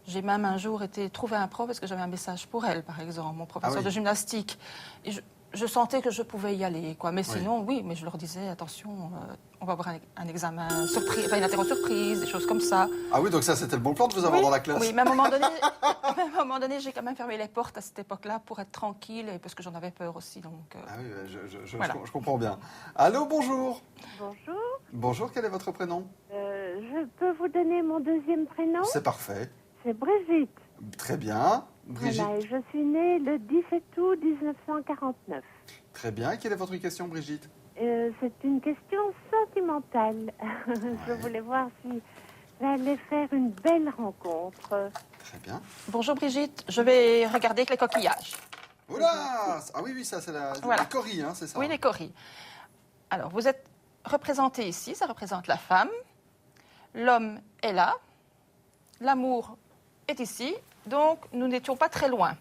J'ai même un jour été trouver un prof parce que j'avais un message pour elle, par exemple, mon professeur de gymnastique. Et je sentais que je pouvais y aller, quoi. Mais sinon, oui, mais je leur disais, attention, on va avoir un examen surprise, enfin une interro surprise, des choses comme ça. Ah oui, donc ça, c'était le bon plan de vous avoir dans la classe. Oui, mais à un moment donné, j'ai quand même fermé les portes à cette époque-là pour être tranquille, et parce que j'en avais peur aussi. Donc, Ah oui, voilà. je comprends bien. Allô, bonjour. Bonjour. Bonjour, quel est votre prénom? Je peux vous donner mon deuxième prénom? C'est parfait. C'est Brigitte. Très bien. Brigitte. Voilà, et je suis née le 17 août 1949. Très bien. Quelle est votre question, Brigitte? C'est une question sentimentale. Je voulais voir si j'allais faire une belle rencontre. Très bien. bonjour Brigitte, je vais regarder avec les coquillages. Oula! Ah oui, ça, c'est Voilà. les coris, hein, c'est ça? Oui, les coris. Alors, vous êtes représenté ici, ça représente la femme. L'homme est là. L'amour est ici. Donc, nous n'étions pas très loin.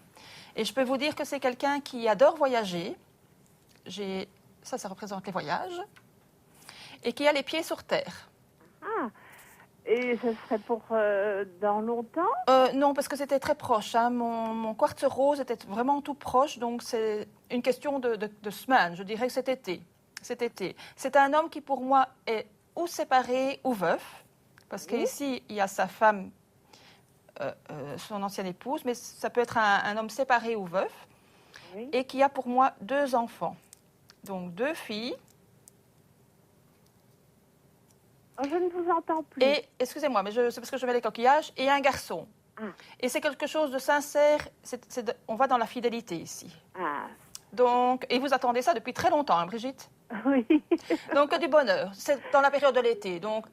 Et je peux vous dire que c'est quelqu'un qui adore voyager. Ça représente les voyages. Et qui a les pieds sur terre. Ah, et ce serait pour dans longtemps? Non, parce que c'était très proche. Hein. Mon quartz rose était vraiment tout proche. Donc, c'est une question de semaine. Je dirais que cet été. C'est un homme qui, pour moi, est ou séparé ou veuf. Parce qu'ici, il y a sa femme, son ancienne épouse, mais ça peut être un homme séparé ou veuf, et qui a pour moi 2 enfants. Donc 2 filles. Oh, je ne vous entends plus. Et, excusez-moi, mais c'est parce que je mets les coquillages, et un garçon. Ah. Et c'est quelque chose de sincère, on va dans la fidélité ici. Ah, Donc, et vous attendez ça depuis très longtemps, hein, Brigitte? oui. Donc du bonheur. C'est dans la période de l'été. Donc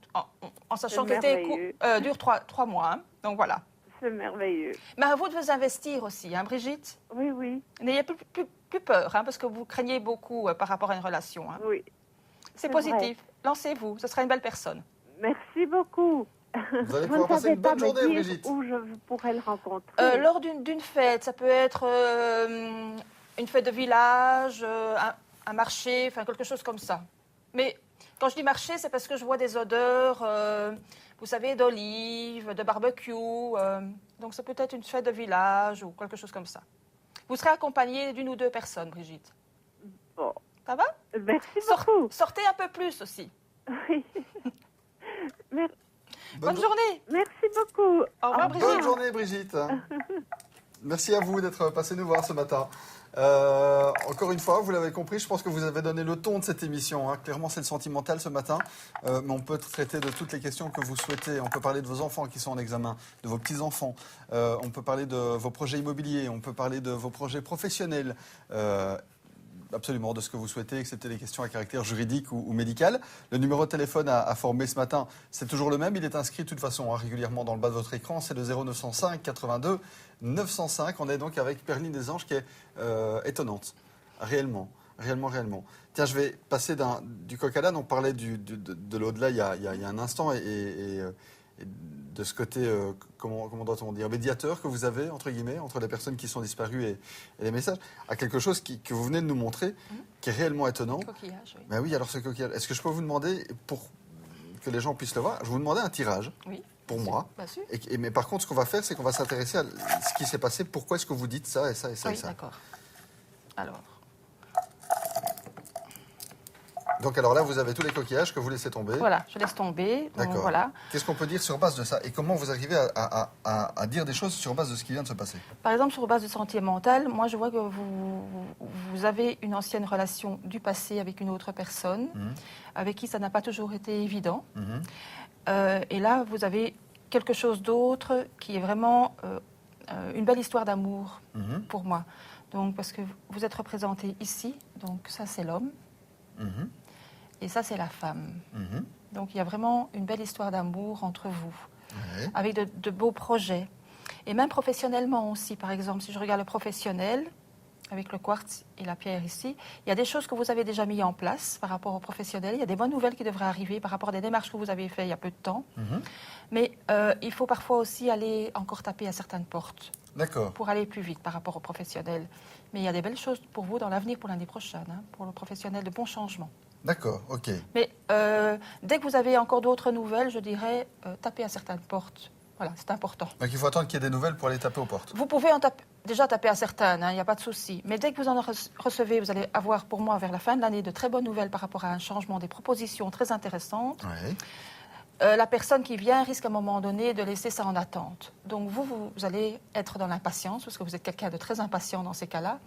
en sachant que l'été dure 3 mois. Hein. Donc voilà. C'est merveilleux. Mais à vous de vous investir aussi, hein, Brigitte. Oui, oui. N'ayez plus peur, hein, parce que vous craignez beaucoup par rapport à une relation. Hein. Oui. C'est positif. Lancez-vous. Ce sera une belle personne. Merci beaucoup. Vous allez Vous pouvoir ne passer savez une pas bonne me journée, dire Brigitte. où je pourrais le rencontrer. Lors d'une fête, ça peut être une fête de village, un marché, enfin quelque chose comme ça. Mais quand je dis marché, c'est parce que je vois des odeurs, vous savez, d'olives, de barbecue. Donc ça peut être une fête de village ou quelque chose comme ça. Vous serez accompagné d'1 ou 2 personnes, Brigitte. Bon. Ça va? Merci beaucoup. Sortez un peu plus aussi. Oui. Bonne journée. Merci beaucoup. Au revoir, Brigitte. Bonne journée, Brigitte. Merci à vous d'être passé nous voir ce matin. Encore une fois, vous l'avez compris, je pense que vous avez donné le ton de cette émission. Hein. Clairement, c'est le sentimental ce matin. Mais on peut traiter de toutes les questions que vous souhaitez. On peut parler de vos enfants qui sont en examen, de vos petits-enfants. On peut parler de vos projets immobiliers. On peut parler de vos projets professionnels. Absolument, de ce que vous souhaitez, excepté les questions à caractère juridique ou médical. Le numéro de téléphone à former ce matin, c'est toujours le même. Il est inscrit de toute façon régulièrement dans le bas de votre écran. C'est le 0905 82 905. On est donc avec Perline Desanges qui est étonnante. Réellement. Tiens, je vais passer du coq à l'âne. On parlait de l'au-delà il y a un instant et de ce côté, comment doit-on dire, médiateur que vous avez, entre guillemets, entre les personnes qui sont disparues et les messages, à quelque chose que vous venez de nous montrer, qui est réellement étonnant. Coquillage, oui. Ben oui, alors ce coquillage, est-ce que je peux vous demander, pour que les gens puissent le voir, je vais vous demander un tirage, pour moi. Bien sûr. Mais par contre, ce qu'on va faire, c'est qu'on va s'intéresser à ce qui s'est passé, pourquoi est-ce que vous dites ça et ça et ça et ça. D'accord. Alors. Donc alors là, vous avez tous les coquillages que vous laissez tomber. Voilà, je laisse tomber. D'accord. Voilà. Qu'est-ce qu'on peut dire sur base de ça? Et comment vous arrivez à dire des choses sur base de ce qui vient de se passer? Par exemple, sur base de sentimental, moi je vois que vous avez une ancienne relation du passé avec une autre personne, avec qui ça n'a pas toujours été évident. Et là, vous avez quelque chose d'autre qui est vraiment une belle histoire d'amour pour moi. Donc, parce que vous êtes représenté ici, donc ça c'est l'homme. Et ça, c'est la femme. Donc, il y a vraiment une belle histoire d'amour entre vous, avec de beaux projets. Et même professionnellement aussi, par exemple, si je regarde le professionnel, avec le quartz et la pierre ici, il y a des choses que vous avez déjà mis en place par rapport au professionnel. Il y a des bonnes nouvelles qui devraient arriver par rapport à des démarches que vous avez faites il y a peu de temps. Mais il faut parfois aussi aller encore taper à certaines portes. D'accord. Pour aller plus vite par rapport au professionnel. Mais il y a des belles choses pour vous dans l'avenir, pour l'année prochaine, hein, pour le professionnel, de bons changements. D'accord, ok. Mais dès que vous avez encore d'autres nouvelles, je dirais, tapez à certaines portes. Voilà, c'est important. Donc il faut attendre qu'il y ait des nouvelles pour aller taper aux portes. Vous pouvez déjà taper à certaines, il n'y a pas de souci. Mais dès que vous en recevez, vous allez avoir pour moi vers la fin de l'année de très bonnes nouvelles par rapport à un changement, des propositions très intéressantes. Oui. La personne qui vient risque à un moment donné de laisser ça en attente. Donc vous allez être dans l'impatience, parce que vous êtes quelqu'un de très impatient dans ces cas-là.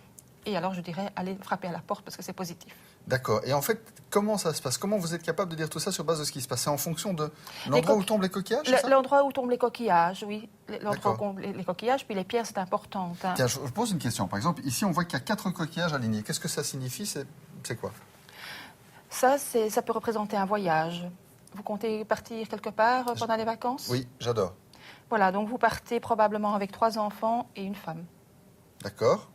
Et alors je dirais, allez frapper à la porte parce que c'est positif. D'accord. Et en fait, comment ça se passe? Comment vous êtes capable de dire tout ça sur base de ce qui se passe? C'est en fonction de l'endroit où tombent les coquillages, c'est ça? L'endroit où tombent les coquillages, oui. L'endroit où tombent les coquillages, puis les pierres, c'est important. Hein. Tiens, je pose une question. Par exemple, ici, on voit qu'il y a 4 coquillages alignés. Qu'est-ce que ça signifie? C'est quoi? Ça peut représenter un voyage. Vous comptez partir quelque part pendant les vacances? Oui, j'adore. Voilà, donc vous partez probablement avec 3 enfants et une femme. D'accord.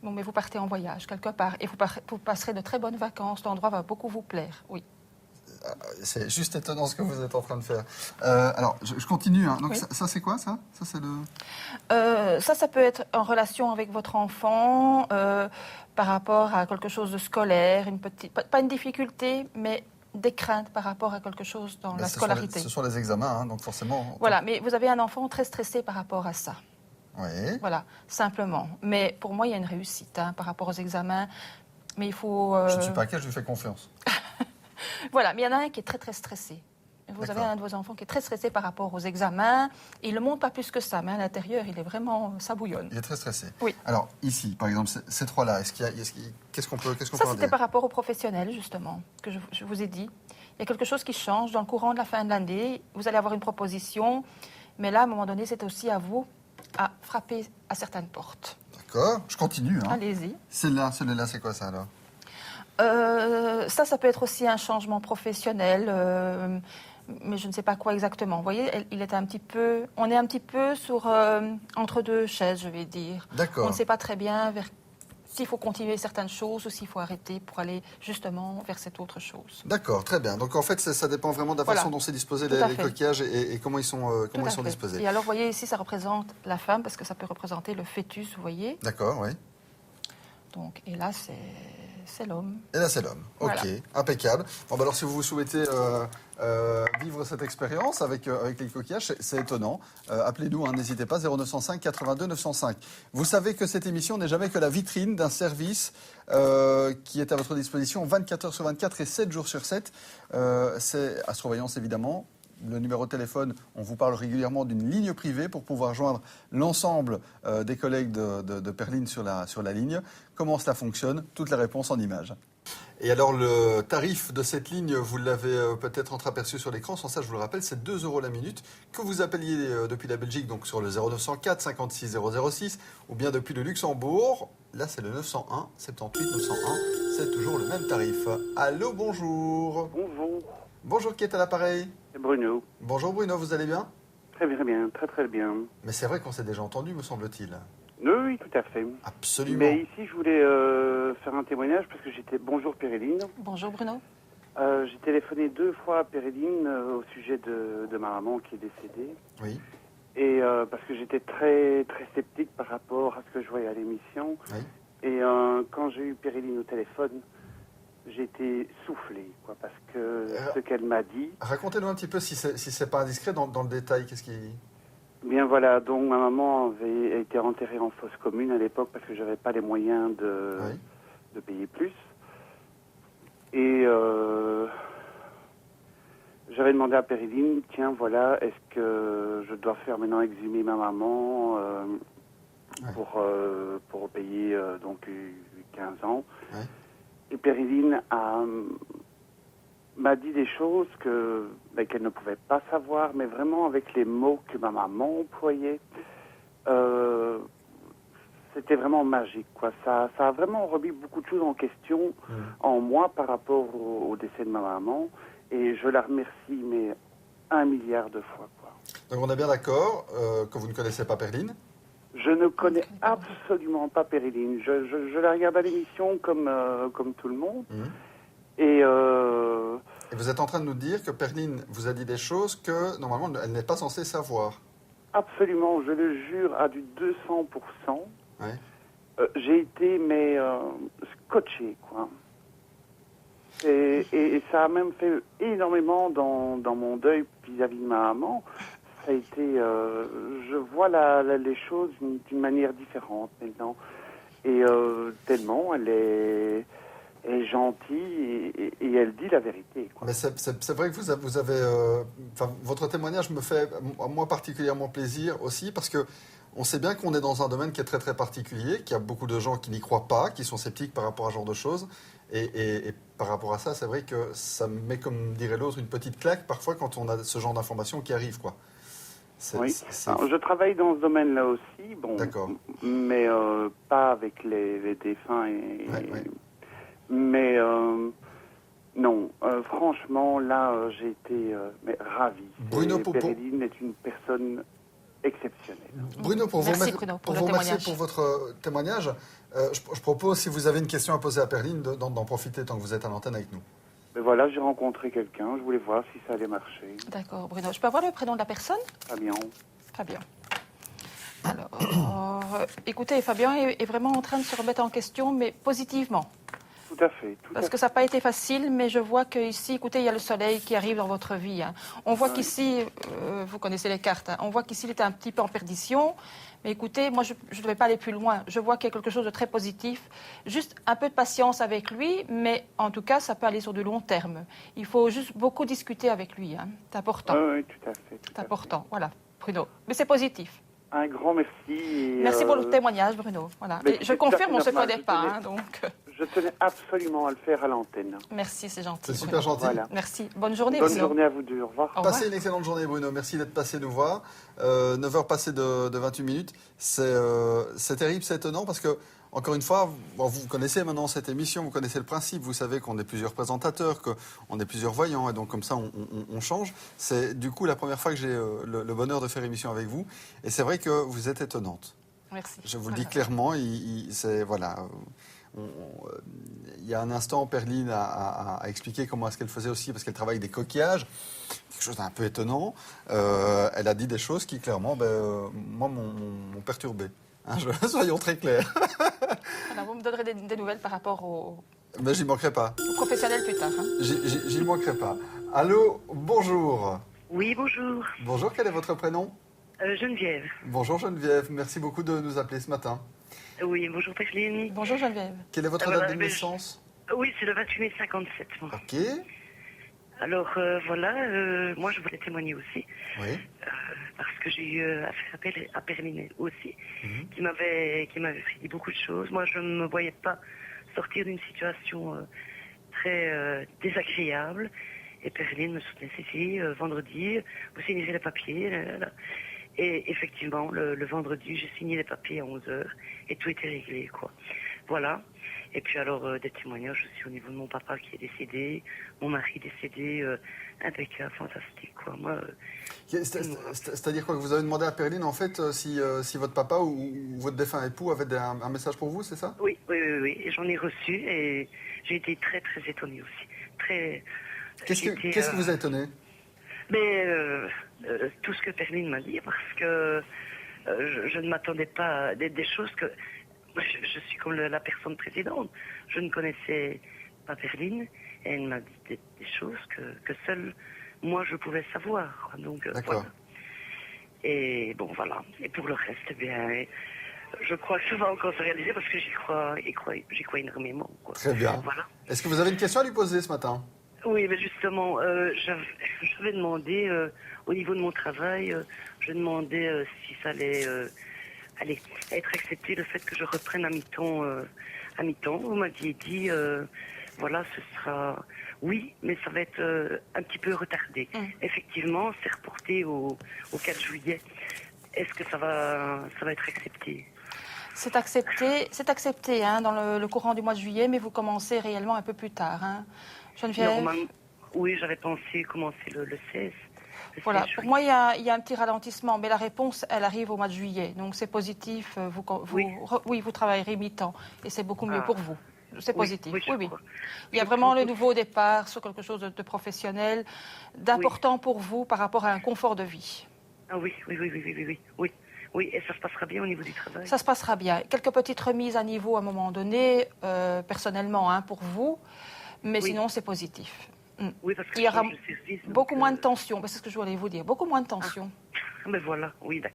Bon, mais vous partez en voyage quelque part et vous passerez de très bonnes vacances. L'endroit va beaucoup vous plaire, oui. C'est juste étonnant ce que vous êtes en train de faire. Alors, je continue. Hein. Donc Oui. ça c'est quoi, ça? Ça, c'est le... Ça peut être en relation avec votre enfant par rapport à quelque chose de scolaire, pas une difficulté, mais des craintes par rapport à quelque chose dans la scolarité. Ce sont les examens, hein, donc forcément... Voilà, mais vous avez un enfant très stressé par rapport à ça. Oui. Voilà, simplement. Mais pour moi, il y a une réussite par rapport aux examens. Mais il faut... Je ne suis pas inquiet, je lui fais confiance. Voilà, mais il y en a un qui est très, très stressé. Vous avez un de vos enfants qui est très stressé par rapport aux examens. Il ne le montre pas plus que ça, mais à l'intérieur, il est vraiment... ça bouillonne. Il est très stressé. Oui. Alors, ici, par exemple, ces 3-là, qu'est-ce qu'on peut en Ça, c'était dire? par rapport aux professionnels, justement, que je vous ai dit. Il y a quelque chose qui change dans le courant de la fin de l'année. Vous allez avoir une proposition, mais là, à un moment donné, c'est aussi à vous à frapper à certaines portes. D'accord, je continue. Hein. Allez-y. Celui-là, c'est quoi ça alors? Ça peut être aussi un changement professionnel, mais je ne sais pas quoi exactement. Vous voyez, on est un petit peu entre deux chaises, je vais dire. D'accord. On ne sait pas très bien s'il faut continuer certaines choses ou s'il faut arrêter pour aller justement vers cette autre chose. D'accord, très bien. Donc en fait, ça dépend vraiment de la façon dont c'est disposé les coquillages et comment ils sont disposés. Et alors, vous voyez, ici, ça représente la femme parce que ça peut représenter le fœtus, vous voyez. D'accord, oui. Donc, et là, c'est l'homme. Et là, c'est l'homme. Ok, Voilà. Impeccable. Bon, alors, si vous souhaitez vivre cette expérience avec les coquillages, c'est étonnant. Appelez-nous, hein, n'hésitez pas, 0905 82 905. Vous savez que cette émission n'est jamais que la vitrine d'un service qui est à votre disposition 24 heures sur 24 et 7 jours sur 7. C'est à surveillance, évidemment. Le numéro de téléphone, on vous parle régulièrement d'une ligne privée pour pouvoir joindre l'ensemble des collègues de Perline sur la ligne. Comment cela fonctionne? Toutes les réponses en images. Et alors, le tarif de cette ligne, vous l'avez peut-être entreaperçu sur l'écran. Sans ça, je vous le rappelle, c'est 2 € la minute. Que vous appeliez depuis la Belgique, donc sur le 0904 56 006, ou bien depuis le Luxembourg, là, c'est le 901 78 901. C'est toujours le même tarif. Allô, bonjour. Bonjour. Bonjour, qui est à l'appareil? C'est Bruno. Bonjour Bruno, vous allez bien? Très bien, très bien. Mais c'est vrai qu'on s'est déjà entendu, me semble-t-il. Oui, tout à fait. Absolument. Mais ici, je voulais faire un témoignage parce que Bonjour Péréline. Bonjour Bruno. J'ai téléphoné 2 fois à Péréline au sujet de ma maman qui est décédée. Oui. Et parce que j'étais très, très sceptique par rapport à ce que je voyais à l'émission. Oui. Et quand j'ai eu Péréline au téléphone, j'ai été soufflé, quoi, parce que ce qu'elle m'a dit... Racontez-nous un petit peu, si c'est pas indiscret, dans le détail, qu'est-ce qui... Bien voilà, donc ma maman a été enterrée en fosse commune à l'époque parce que j'avais pas les moyens de payer plus. Et j'avais demandé à Péréline, tiens voilà, est-ce que je dois faire maintenant exhumer ma maman pour payer donc 15 ans. Ouais. Et Péréline m'a dit des choses qu'elle ne pouvait pas savoir, mais vraiment avec les mots que ma maman employait, c'était vraiment magique, quoi. Ça a vraiment remis beaucoup de choses en question en moi par rapport au décès de ma maman, et je la remercie, mais 1 milliard de fois, quoi. Donc on est bien d'accord que vous ne connaissez pas Perline? Je ne connais absolument pas Péréline. Je la regarde à l'émission comme tout le monde. Et vous êtes en train de nous dire que Perline vous a dit des choses que, normalement, elle n'est pas censée savoir. Absolument, je le jure, à du 200%. Ouais. J'ai été, scotché, quoi. Et ça a même fait énormément dans mon deuil vis-à-vis de ma maman, ça a été... je vois les choses d'une manière différente maintenant. Et tellement elle est gentille et elle dit la vérité, quoi. Mais c'est vrai que vous avez votre témoignage me fait, moi, particulièrement plaisir aussi, parce que on sait bien qu'on est dans un domaine qui est très, très particulier, qu'il y a beaucoup de gens qui n'y croient pas, qui sont sceptiques par rapport à ce genre de choses. Et par rapport à ça, c'est vrai que ça me met, comme dirait l'autre, une petite claque parfois quand on a ce genre d'informations qui arrivent, quoi. Oui. Alors, je travaille dans ce domaine-là aussi, bon, mais pas avec les défunts. Ouais. Mais non, franchement, là, j'ai été ravi. Bruno Péréline est une personne exceptionnelle. Bruno, pour vous remercier pour votre témoignage, je propose, si vous avez une question à poser à Perline, d'en profiter tant que vous êtes à l'antenne avec nous. Mais voilà, j'ai rencontré quelqu'un, je voulais voir si ça allait marcher. D'accord, Bruno. Je peux avoir le prénom de la personne? Fabien. Fabien. Alors, écoutez, Fabien est vraiment en train de se remettre en question, mais positivement. Tout à fait. Parce que ça n'a pas été facile, mais je vois qu'ici, écoutez, il y a le soleil qui arrive dans votre vie. Hein. On voit qu'ici, vous connaissez les cartes, hein, on voit qu'ici, il était un petit peu en perdition. Mais écoutez, moi, je ne devais pas aller plus loin. Je vois qu'il y a quelque chose de très positif. Juste un peu de patience avec lui, mais en tout cas, ça peut aller sur du long terme. Il faut juste beaucoup discuter avec lui. Hein. C'est important. Oui, tout à fait. C'est important, voilà, Bruno. Mais c'est positif. Un grand merci. Merci pour le témoignage, Bruno. Voilà. Et je confirme, on ne se connaît pas. Hein, donc... Je tenais absolument à le faire à l'antenne. Merci, c'est gentil. C'est super gentil. Voilà. Merci. Bonne journée, Bonne Bruno. journée à vous deux. Au revoir. Passez une excellente journée, Bruno. Merci d'être passé nous voir. 9h passées de 28 minutes. C'est terrible, c'est étonnant parce que, encore une fois, vous connaissez maintenant cette émission, vous connaissez le principe. Vous savez qu'on est plusieurs présentateurs, qu'on est plusieurs voyants et donc comme ça, on change. C'est du coup la première fois que j'ai le bonheur de faire émission avec vous. Et c'est vrai que vous êtes étonnante. Merci. Je vous le dis clairement. Voilà. Il y a un instant, Perline a expliqué comment est-ce qu'elle faisait aussi, parce qu'elle travaille avec des coquillages, quelque chose d'un peu étonnant. Elle a dit des choses qui, clairement, moi, m'ont perturbé. Hein, soyons très clairs. Alors, vous me donnerez des nouvelles par rapport Mais j'y manquerai pas. aux professionnels plus tard. Hein. J'y manquerai pas. Allô, bonjour. Oui, bonjour. Bonjour, quel est votre prénom? Geneviève. Bonjour Geneviève, merci beaucoup de nous appeler ce matin. Oui, bonjour Pécheline. Bonjour Geneviève. Quelle est votre date de naissance? Oui, c'est le 28 mai 57. Moi. Ok. Alors voilà, moi je voulais témoigner aussi. Oui. Parce que j'ai eu à faire appel à Perline aussi, qui m'avait dit beaucoup de choses. Moi je ne me voyais pas sortir d'une situation très désagréable. Et Perline me soutenait, si, vendredi, vous signez les papiers. Là. Et effectivement, le vendredi, j'ai signé les papiers à 11h et tout était réglé, quoi. Voilà. Et puis alors, des témoignages aussi au niveau de mon papa qui est décédé, mon mari décédé, impeccable, fantastique, quoi. Moi, c'est-à-dire quoi, que vous avez demandé à Perline, en fait, si votre papa ou votre défunt époux avait un message pour vous, c'est ça? Oui. Et j'en ai reçu et j'ai été très, très étonnée aussi. Très... Qu'est-ce qui vous a étonné? Mais tout ce que Perline m'a dit, parce que je ne m'attendais pas à des choses que... Je suis comme la personne précédente. Je ne connaissais pas Perline et elle m'a dit des choses que seul moi je pouvais savoir. Donc, d'accord. Voilà. Et bon, voilà. Et pour le reste, eh bien, je crois que ça va encore se réaliser parce que j'y crois énormément, quoi. Très bien. Voilà. Est-ce que vous avez une question à lui poser ce matin? Oui, mais justement, j'avais demandé, au niveau de mon travail, je demandais si ça allait être accepté, le fait que je reprenne à mi-temps. Vous m'aviez dit, voilà, ce sera... Oui, mais ça va être un petit peu retardé. Effectivement, c'est reporté au 4 juillet. Est-ce que ça va être accepté? C'est accepté hein, dans le courant du mois de juillet, mais vous commencez réellement un peu plus tard. Hein. Geneviève? Oui, j'avais pensé commencer le 16. Voilà, pour moi, il y a un petit ralentissement, mais la réponse, elle arrive au mois de juillet. Donc, c'est positif. Vous travaillerez mi-temps et c'est beaucoup mieux pour vous. C'est positif, oui. Il y a vraiment le nouveau départ sur quelque chose de professionnel, d'important pour vous par rapport à un confort de vie. Ah oui. Oui, et ça se passera bien au niveau du travail? Ça se passera bien. Quelques petites remises à niveau à un moment donné, personnellement, hein, pour vous, mais sinon, c'est positif. Oui, parce que il y aura beaucoup moins de tension, c'est ce que je voulais vous dire, beaucoup moins de tension. Mais voilà, oui, d'accord.